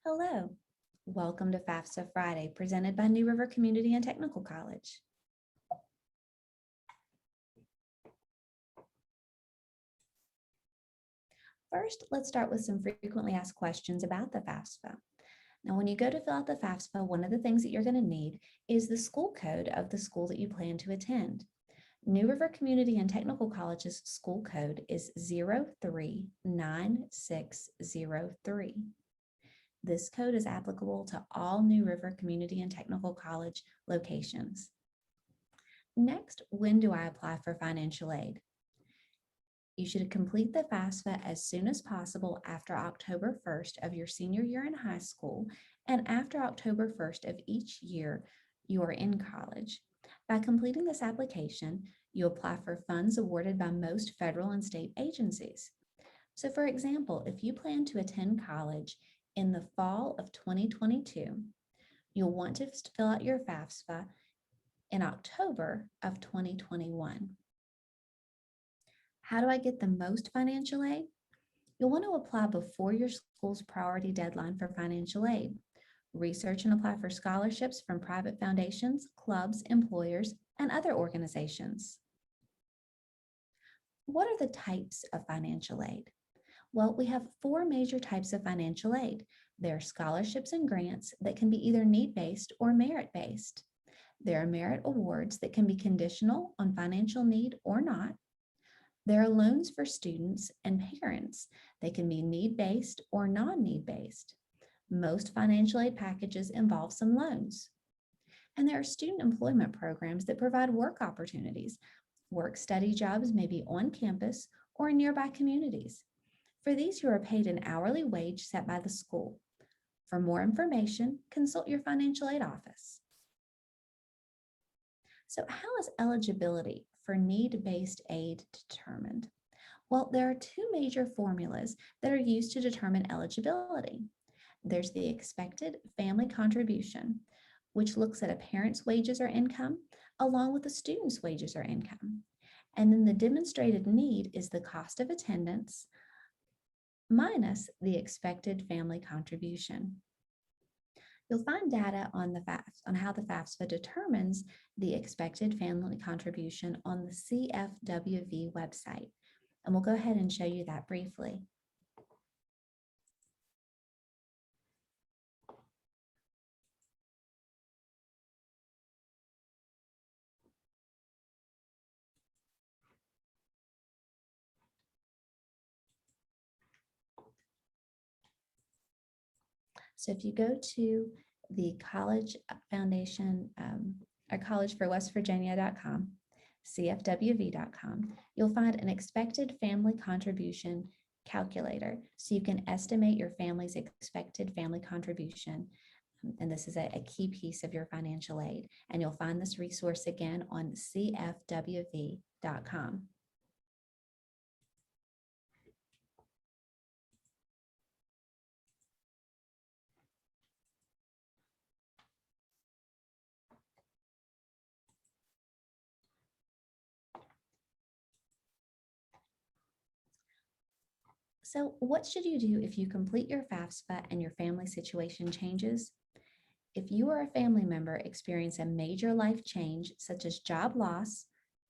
Hello, welcome to FAFSA Friday, presented by New River Community and Technical College. First, let's start with some frequently asked questions about the FAFSA. Now, when you go to fill out the FAFSA, one of the things that you're going to need is the school code of the school that you plan to attend. New River Community and Technical College's school code is 039603. This code is applicable to all New River Community and Technical College locations. Next, when do I apply for financial aid? You should complete the FAFSA as soon as possible after October 1st of your senior year in high school and after October 1st of each year you are in college. By completing this application, you apply for funds awarded by most federal and state agencies. So for example, if you plan to attend college in the fall of 2022, you'll want to fill out your FAFSA in October of 2021. How do I get the most financial aid? You'll want to apply before your school's priority deadline for financial aid. Research and apply for scholarships from private foundations, clubs, employers, and other organizations. What are the types of financial aid? Well, we have four major types of financial aid. There are scholarships and grants that can be either need-based or merit-based. There are merit awards that can be conditional on financial need or not. There are loans for students and parents. They can be need-based or non-need-based. Most financial aid packages involve some loans. And there are student employment programs that provide work opportunities. Work-study jobs may be on campus or in nearby communities. For these, you are paid an hourly wage set by the school. For more information, consult your financial aid office. So how is eligibility for need-based aid determined? Well, there are two major formulas that are used to determine eligibility. There's the expected family contribution, which looks at a parent's wages or income, along with a student's wages or income. And then the demonstrated need is the cost of attendance minus the expected family contribution. You'll find data on how the FAFSA determines the expected family contribution on the CFWV website. And we'll go ahead and show you that briefly. So if you go to the College Foundation or collegeforwestvirginia.com, CFWV.com, you'll find an expected family contribution calculator. So you can estimate your family's expected family contribution. And this is a key piece of your financial aid. And you'll find this resource again on CFWV.com. So what should you do if you complete your FAFSA and your family situation changes? If you or a family member experience a major life change, such as job loss,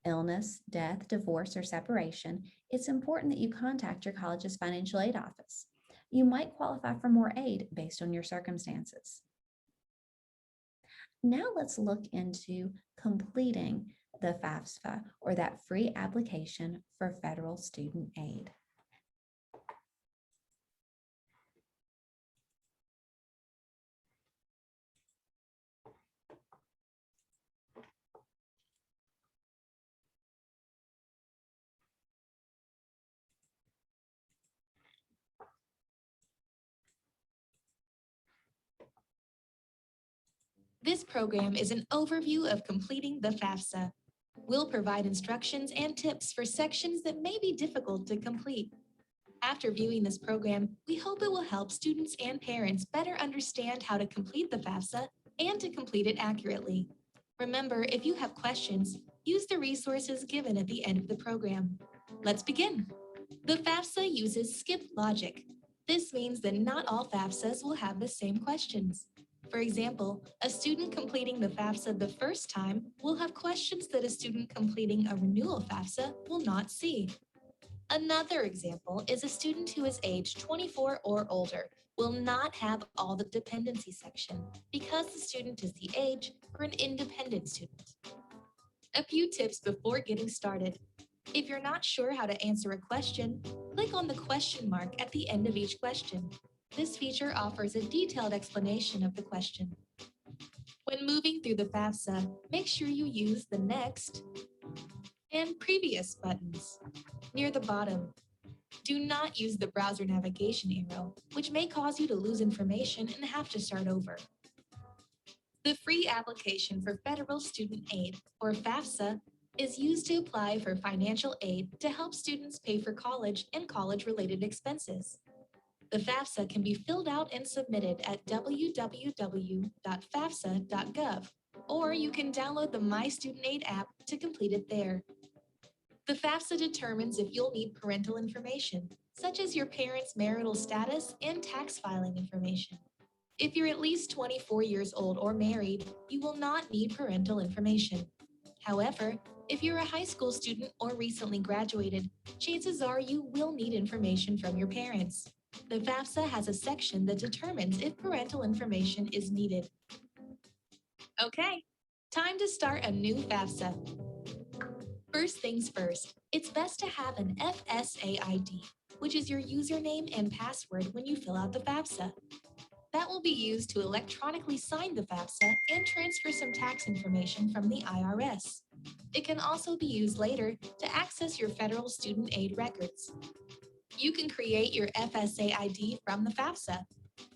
illness, death, divorce, or separation, it's important that you contact your college's financial aid office. You might qualify for more aid based on your circumstances. Now let's look into completing the FAFSA, or that free application for federal student aid. This program is an overview of completing the FAFSA. We'll provide instructions and tips for sections that may be difficult to complete. After viewing this program, we hope it will help students and parents better understand how to complete the FAFSA and to complete it accurately. Remember, if you have questions, use the resources given at the end of the program. Let's begin. The FAFSA uses skipped logic. This means that not all FAFSAs will have the same questions. For example, a student completing the FAFSA the first time will have questions that a student completing a renewal FAFSA will not see. Another example is a student who is age 24 or older will not have all the dependency section because the student is the age for an independent student. A few tips before getting started. If you're not sure how to answer a question, click on the question mark at the end of each question. This feature offers a detailed explanation of the question. When moving through the FAFSA, make sure you use the Next and Previous buttons near the bottom. Do not use the browser navigation arrow, which may cause you to lose information and have to start over. The free application for Federal Student Aid, or FAFSA, is used to apply for financial aid to help students pay for college and college-related expenses. The FAFSA can be filled out and submitted at www.fafsa.gov, or you can download the My Student Aid app to complete it there. The FAFSA determines if you'll need parental information, such as your parents' marital status and tax filing information. If you're at least 24 years old or married, you will not need parental information. However, if you're a high school student or recently graduated, chances are you will need information from your parents. The FAFSA has a section that determines if parental information is needed. Okay, time to start a new FAFSA. First things first, it's best to have an FSA ID, which is your username and password when you fill out the FAFSA. That will be used to electronically sign the FAFSA and transfer some tax information from the IRS. It can also be used later to access your federal student aid records. You can create your FSA ID from the FAFSA.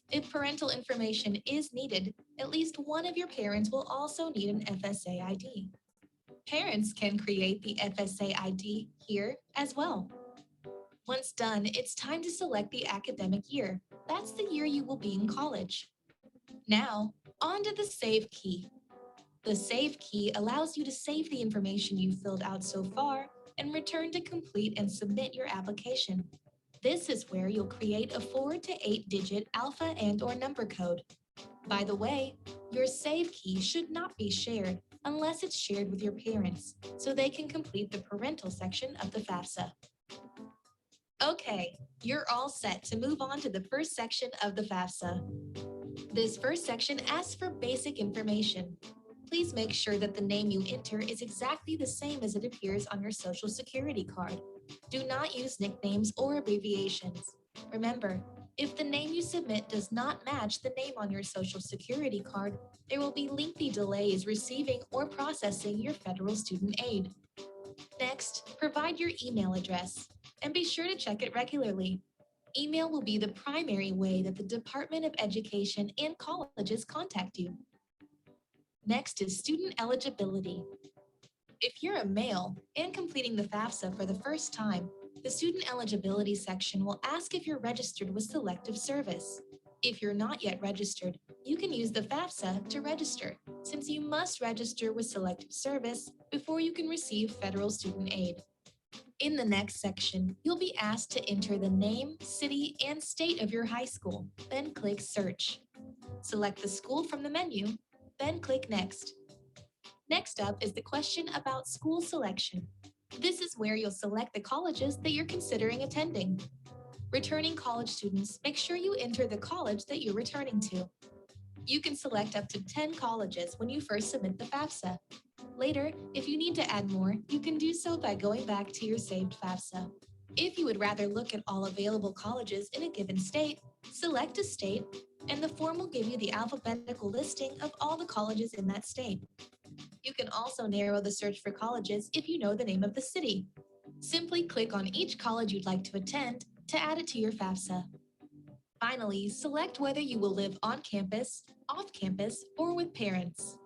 If parental information is needed, at least one of your parents will also need an FSA ID. Parents can create the FSA ID here as well. Once done, it's time to select the academic year. That's the year you will be in college. Now, on to the Save key. The Save key allows you to save the information you've filled out so far and return to complete and submit your application. This is where you'll create a 4 to 8-digit alpha and/or number code. By the way, your Save key should not be shared unless it's shared with your parents, so they can complete the parental section of the FAFSA. Okay, you're all set to move on to the first section of the FAFSA. This first section asks for basic information. Please make sure that the name you enter is exactly the same as it appears on your Social Security card. Do not use nicknames or abbreviations. Remember, if the name you submit does not match the name on your Social Security card, there will be lengthy delays receiving or processing your federal student aid. Next, provide your email address, and be sure to check it regularly. Email will be the primary way that the Department of Education and colleges contact you. Next is student eligibility. If you're a male and completing the FAFSA for the first time, the student eligibility section will ask if you're registered with Selective Service. If you're not yet registered, you can use the FAFSA to register, since you must register with Selective Service before you can receive federal student aid. In the next section, you'll be asked to enter the name, city, and state of your high school, then click Search. Select the school from the menu, then click Next. Next up is the question about school selection. This is where you'll select the colleges that you're considering attending. Returning college students, make sure you enter the college that you're returning to. You can select up to 10 colleges when you first submit the FAFSA. Later, if you need to add more, you can do so by going back to your saved FAFSA. If you would rather look at all available colleges in a given state, select a state, and the form will give you the alphabetical listing of all the colleges in that state. You can also narrow the search for colleges if you know the name of the city. Simply click on each college you'd like to attend to add it to your FAFSA. Finally, select whether you will live on campus, off campus, or with parents.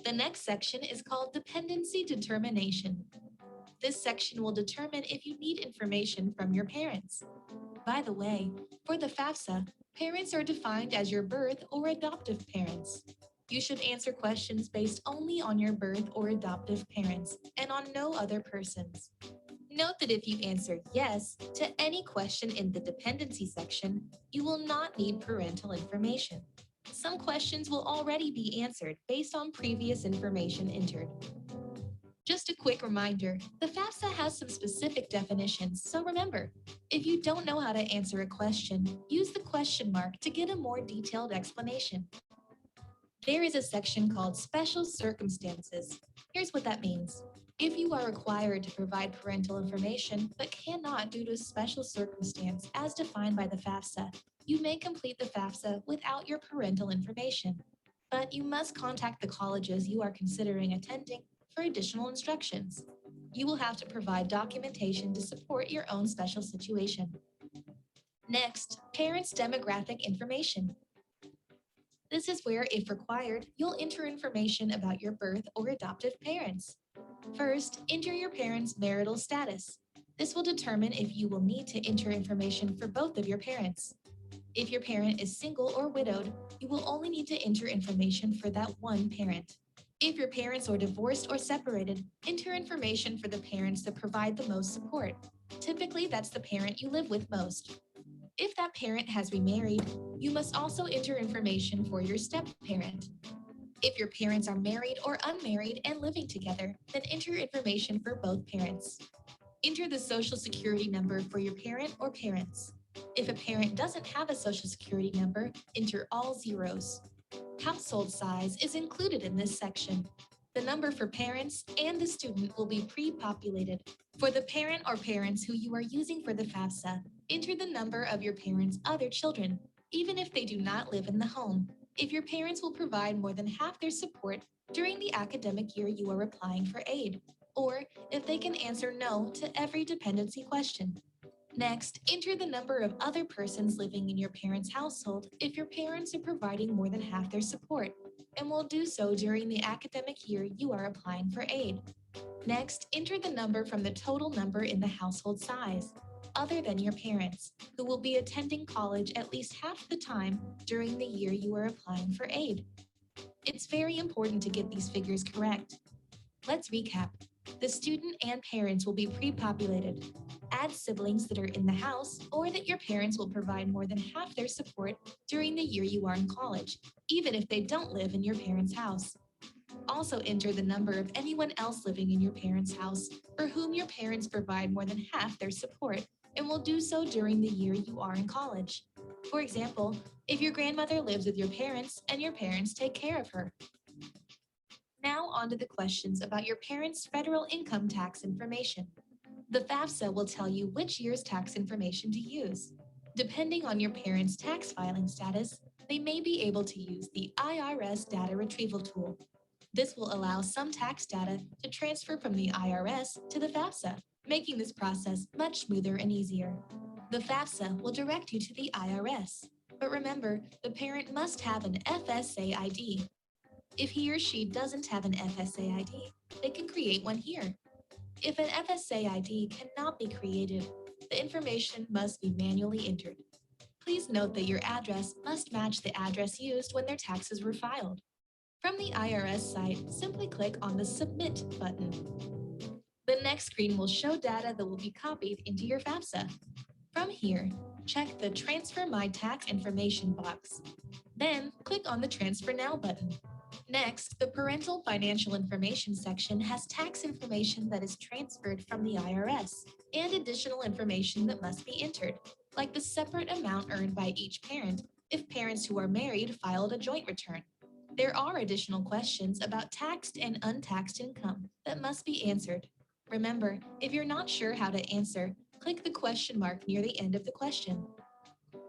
The next section is called Dependency Determination. This section will determine if you need information from your parents. By the way, for the FAFSA, parents are defined as your birth or adoptive parents. You should answer questions based only on your birth or adoptive parents and on no other persons. Note that if you answer yes to any question in the dependency section, you will not need parental information. Some questions will already be answered based on previous information entered. Just a quick reminder, the FAFSA has some specific definitions, so remember, if you don't know how to answer a question, use the question mark to get a more detailed explanation. There is a section called Special Circumstances. Here's what that means. If you are required to provide parental information but cannot due to a special circumstance as defined by the FAFSA, you may complete the FAFSA without your parental information. But you must contact the colleges you are considering attending for additional instructions. You will have to provide documentation to support your own special situation. Next, parents' demographic information. This is where, if required, you'll enter information about your birth or adoptive parents. First, enter your parents' marital status. This will determine if you will need to enter information for both of your parents. If your parent is single or widowed, you will only need to enter information for that one parent. If your parents are divorced or separated, enter information for the parents that provide the most support. Typically, that's the parent you live with most. If that parent has remarried, you must also enter information for your step-parent. If your parents are married or unmarried and living together, then enter information for both parents. Enter the Social Security number for your parent or parents. If a parent doesn't have a Social Security number, enter all zeros. Household size is included in this section. The number for parents and the student will be pre-populated. For the parent or parents who you are using for the FAFSA, enter the number of your parents' other children, even if they do not live in the home. If your parents will provide more than half their support during the academic year you are applying for aid, or if they can answer no to every dependency question. Next, enter the number of other persons living in your parents' household if your parents are providing more than half their support, and will do so during the academic year you are applying for aid. Next, enter the number from the total number in the household size, other than your parents, who will be attending college at least half the time during the year you are applying for aid. It's very important to get these figures correct. Let's recap. The student and parents will be pre-populated. Add siblings that are in the house or that your parents will provide more than half their support during the year you are in college, even if they don't live in your parents' house. Also enter the number of anyone else living in your parents' house for whom your parents provide more than half their support and will do so during the year you are in college. For example, if your grandmother lives with your parents and your parents take care of her. Now on to the questions about your parents' federal income tax information. The FAFSA will tell you which year's tax information to use. Depending on your parents' tax filing status, they may be able to use the IRS data retrieval tool. This will allow some tax data to transfer from the IRS to the FAFSA, making this process much smoother and easier. The FAFSA will direct you to the IRS, but remember, the parent must have an FSA ID. If he or she doesn't have an FSA ID, they can create one here. If an FSA ID cannot be created, the information must be manually entered. Please note that your address must match the address used when their taxes were filed. From the IRS site, simply click on the Submit button. The next screen will show data that will be copied into your FAFSA. From here, check the Transfer My Tax Information box. Then, click on the Transfer Now button. Next, the Parental Financial Information section has tax information that is transferred from the IRS and additional information that must be entered, like the separate amount earned by each parent if parents who are married filed a joint return. There are additional questions about taxed and untaxed income that must be answered. Remember, if you're not sure how to answer, click the question mark near the end of the question.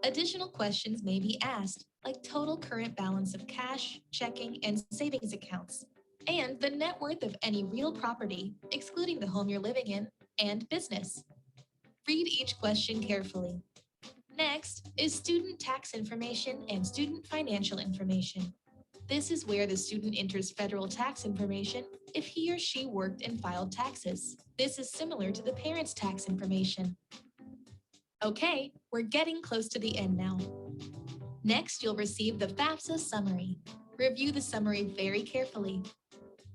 Additional questions may be asked, like total current balance of cash, checking, and savings accounts, and the net worth of any real property, excluding the home you're living in, and business. Read each question carefully. Next is student tax information and student financial information. This is where the student enters federal tax information if he or she worked and filed taxes. This is similar to the parent's tax information. Okay, we're getting close to the end now. Next, you'll receive the FAFSA Summary. Review the summary very carefully.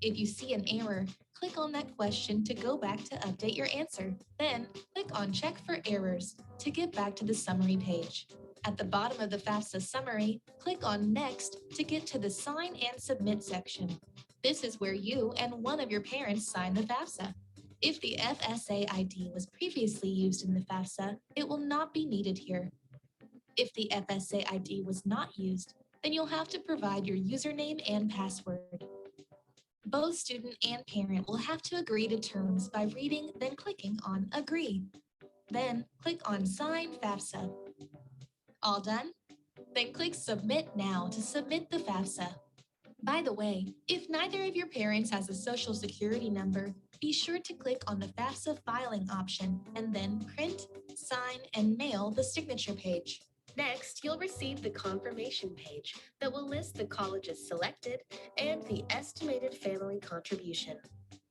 If you see an error, click on that question to go back to update your answer. Then, click on Check for Errors to get back to the summary page. At the bottom of the FAFSA Summary, click on Next to get to the Sign and Submit section. This is where you and one of your parents sign the FAFSA. If the FSA ID was previously used in the FAFSA, it will not be needed here. If the FSA ID was not used, then you'll have to provide your username and password. Both student and parent will have to agree to terms by reading, then clicking on Agree. Then click on Sign FAFSA. All done? Then click Submit Now to submit the FAFSA. By the way, if neither of your parents has a social security number, be sure to click on the FAFSA filing option and then print, sign, and mail the signature page. Next, you'll receive the confirmation page that will list the colleges selected and the estimated family contribution.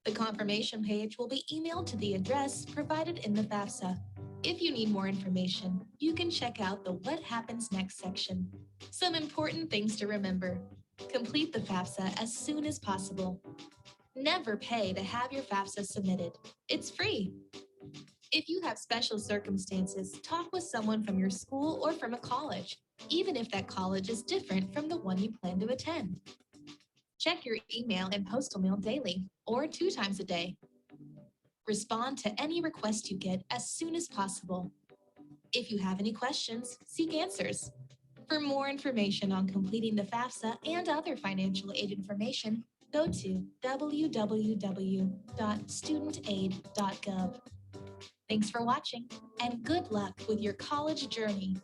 The confirmation page will be emailed to the address provided in the FAFSA. If you need more information, you can check out the What Happens Next section. Some important things to remember. Complete the FAFSA as soon as possible. Never pay to have your FAFSA submitted. It's free. If you have special circumstances, talk with someone from your school or from a college, even if that college is different from the one you plan to attend. Check your email and postal mail daily or 2 times a day. Respond to any request you get as soon as possible. If you have any questions, seek answers. For more information on completing the FAFSA and other financial aid information, go to www.studentaid.gov. Thanks for watching, and good luck with your college journey.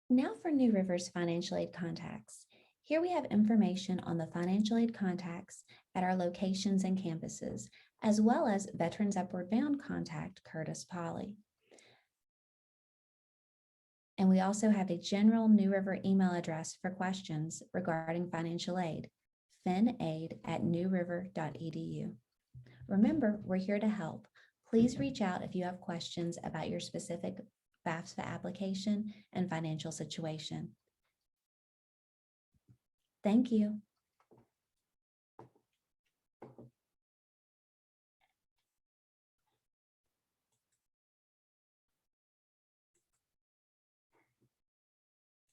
Now for New River's financial aid contacts. Here we have information on the financial aid contacts at our locations and campuses, as well as Veterans Upward Bound contact Curtis Poly. And we also have a general New River email address for questions regarding financial aid, finaid@newriver.edu. Remember, we're here to help. Please reach out if you have questions about your specific FAFSA application and financial situation. Thank you.